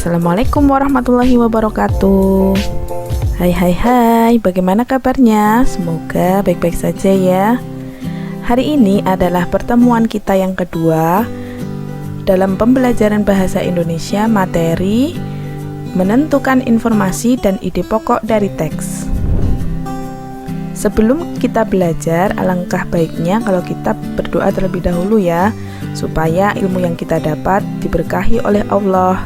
Assalamualaikum warahmatullahi wabarakatuh. Hai, bagaimana kabarnya? Semoga baik-baik saja ya. Hari ini adalah pertemuan kita yang kedua dalam pembelajaran bahasa Indonesia materi menentukan informasi dan ide pokok dari teks. Sebelum kita belajar, alangkah baiknya kalau kita berdoa terlebih dahulu ya, supaya ilmu yang kita dapat diberkahi oleh Allah.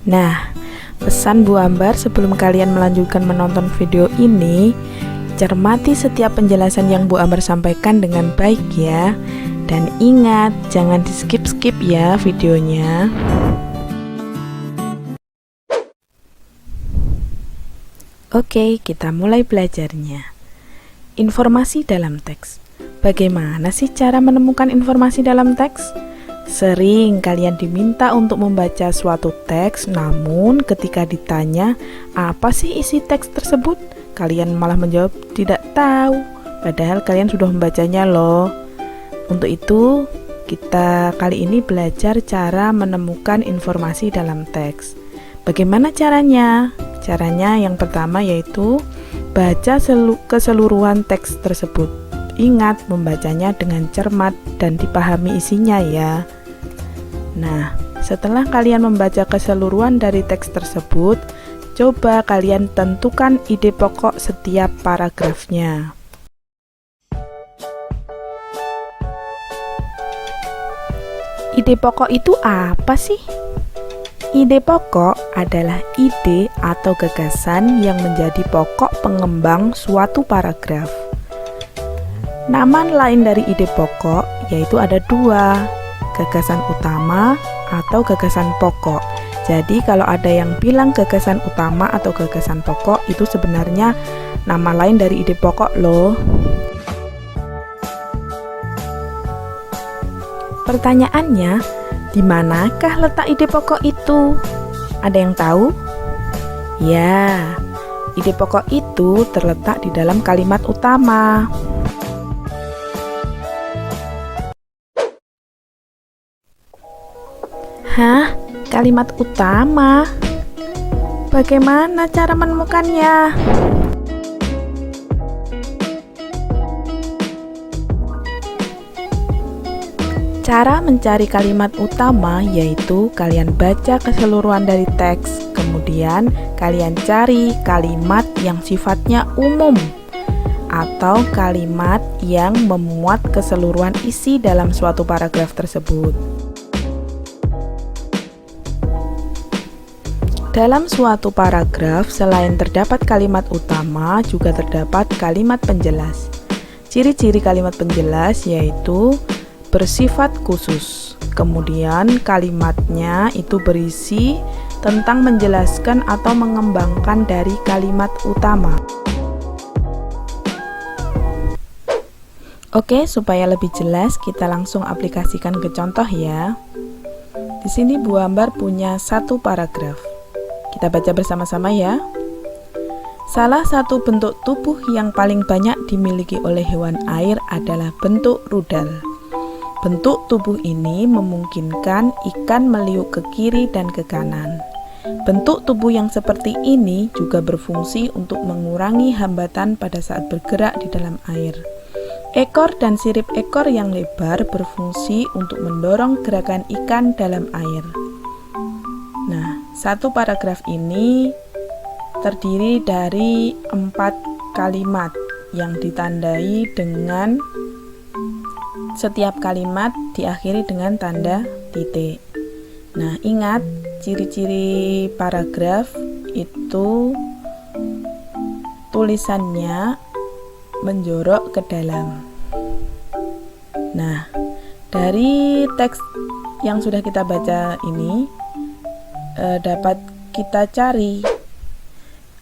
Nah, pesan Bu Ambar sebelum kalian melanjutkan menonton video ini, cermati setiap penjelasan yang Bu Ambar sampaikan dengan baik ya. Dan ingat, jangan di skip-skip ya videonya. Oke, kita mulai belajarnya. Informasi dalam teks. Bagaimana sih cara menemukan informasi dalam teks? Sering kalian diminta untuk membaca suatu teks, namun ketika ditanya apa sih isi teks tersebut, kalian malah menjawab tidak tahu, padahal kalian sudah membacanya loh. Untuk itu, kita kali ini belajar cara menemukan informasi dalam teks. Bagaimana caranya? Caranya yang pertama yaitu baca keseluruhan teks tersebut. Ingat, membacanya dengan cermat dan dipahami isinya ya. Nah, setelah kalian membaca keseluruhan dari teks tersebut, coba kalian tentukan ide pokok setiap paragrafnya. Ide pokok itu apa sih? Ide pokok adalah ide atau gagasan yang menjadi pokok pengembang suatu paragraf. Nama lain dari ide pokok yaitu ada dua, gagasan utama atau gagasan pokok. Jadi kalau ada yang bilang gagasan utama atau gagasan pokok, itu sebenarnya nama lain dari ide pokok loh. Pertanyaannya, di manakah letak ide pokok itu? Ada yang tahu? Ya, ide pokok itu terletak di dalam kalimat utama. Hah? Kalimat utama? Bagaimana cara menemukannya? Cara mencari kalimat utama yaitu kalian baca keseluruhan dari teks, kemudian kalian cari kalimat yang sifatnya umum atau kalimat yang memuat keseluruhan isi dalam suatu paragraf tersebut. Dalam suatu paragraf, selain terdapat kalimat utama, juga terdapat kalimat penjelas. Ciri-ciri kalimat penjelas yaitu bersifat khusus. Kemudian kalimatnya itu berisi tentang menjelaskan atau mengembangkan dari kalimat utama. Oke, supaya lebih jelas kita langsung aplikasikan ke contoh ya. Di sini Bu Ambar punya satu paragraf. Kita baca bersama-sama ya. Salah satu bentuk tubuh yang paling banyak dimiliki oleh hewan air adalah bentuk rudal. Bentuk tubuh ini memungkinkan ikan meliuk ke kiri dan ke kanan. Bentuk tubuh yang seperti ini juga berfungsi untuk mengurangi hambatan pada saat bergerak di dalam air. Ekor dan sirip ekor yang lebar berfungsi untuk mendorong gerakan ikan dalam air. Nah, satu paragraf ini terdiri dari 4 kalimat yang ditandai dengan setiap kalimat diakhiri dengan tanda titik. Nah, ingat, ciri-ciri paragraf itu tulisannya menjorok ke dalam. Nah, dari teks yang sudah kita baca ini dapat kita cari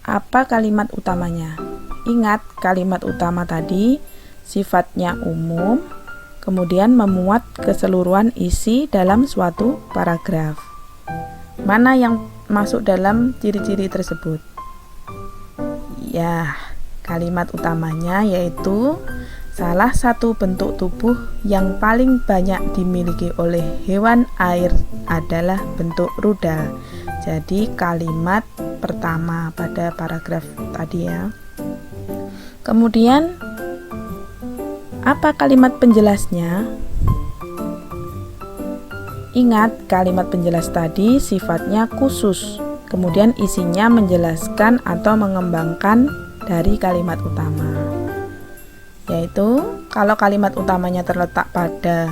apa kalimat utamanya. Ingat, kalimat utama tadi sifatnya umum, kemudian memuat keseluruhan isi dalam suatu paragraf. Mana yang masuk dalam ciri-ciri tersebut? Ya, Kalimat utamanya yaitu salah satu bentuk tubuh yang paling banyak dimiliki oleh hewan air adalah bentuk rudal. Jadi kalimat pertama pada paragraf tadi ya. Kemudian apa kalimat penjelasnya? Ingat, kalimat penjelas tadi sifatnya khusus. Kemudian isinya menjelaskan atau mengembangkan dari kalimat utama. Yaitu, kalau kalimat utamanya terletak pada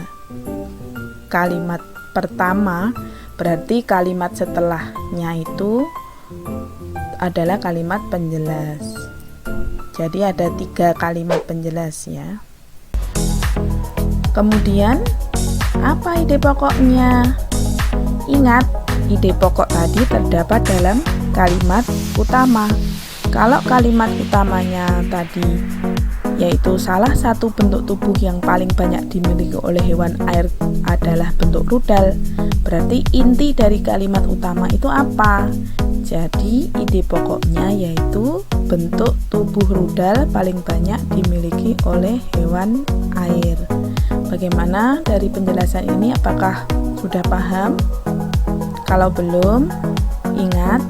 kalimat pertama, berarti kalimat setelahnya itu adalah kalimat penjelas. Jadi ada 3 kalimat penjelas ya. Kemudian, apa ide pokoknya? Ingat, ide pokok tadi terdapat dalam kalimat utama. Kalau kalimat utamanya tadi yaitu salah satu bentuk tubuh yang paling banyak dimiliki oleh hewan air adalah bentuk rudal, berarti inti dari kalimat utama itu apa? Jadi ide pokoknya yaitu bentuk tubuh rudal paling banyak dimiliki oleh hewan air. Bagaimana dari penjelasan ini, apakah sudah paham? Kalau belum, ingat,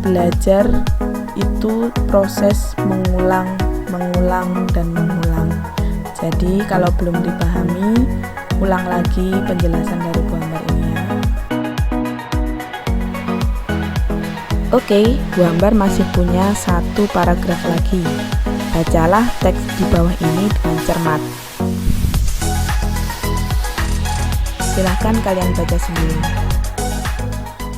belajar itu proses mengulang, dan mengulang. Jadi kalau belum dipahami, ulang lagi penjelasan dari Bu Ambar ini ya. Oke, Bu Ambar masih punya 1 paragraf lagi. Bacalah teks di bawah ini dengan cermat. Silahkan kalian baca sendiri.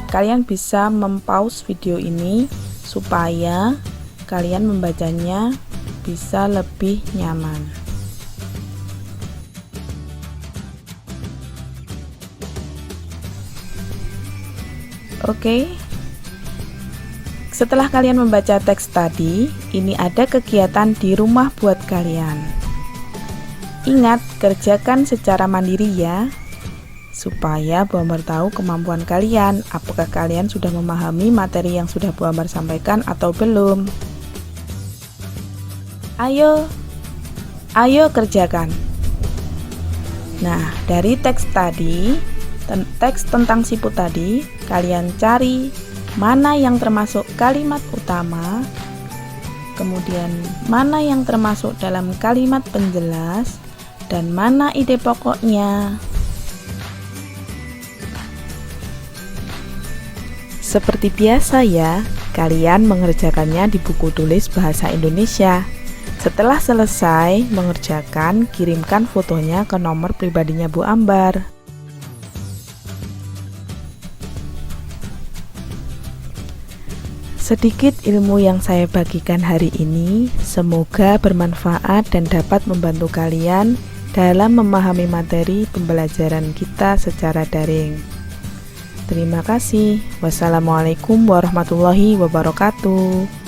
Kalian bisa mempause video ini supaya kalian membacanya bisa lebih nyaman. Oke. Setelah kalian membaca teks tadi, ini ada kegiatan di rumah buat kalian. Ingat, kerjakan secara mandiri ya, supaya Bu Ambar tahu kemampuan kalian. Apakah kalian sudah memahami materi yang sudah Bu Ambar sampaikan atau belum? Ayo kerjakan. Nah, dari teks tadi, teks tentang siput tadi, kalian cari mana yang termasuk kalimat utama, kemudian mana yang termasuk dalam kalimat penjelas, dan mana ide pokoknya. Seperti biasa ya, kalian mengerjakannya di buku tulis bahasa Indonesia. Setelah selesai mengerjakan, kirimkan fotonya ke nomor pribadinya Bu Ambar. Sedikit ilmu yang saya bagikan hari ini, semoga bermanfaat dan dapat membantu kalian dalam memahami materi pembelajaran kita secara daring. Terima kasih. Wassalamualaikum warahmatullahi wabarakatuh.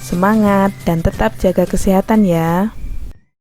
Semangat dan tetap jaga kesehatan ya.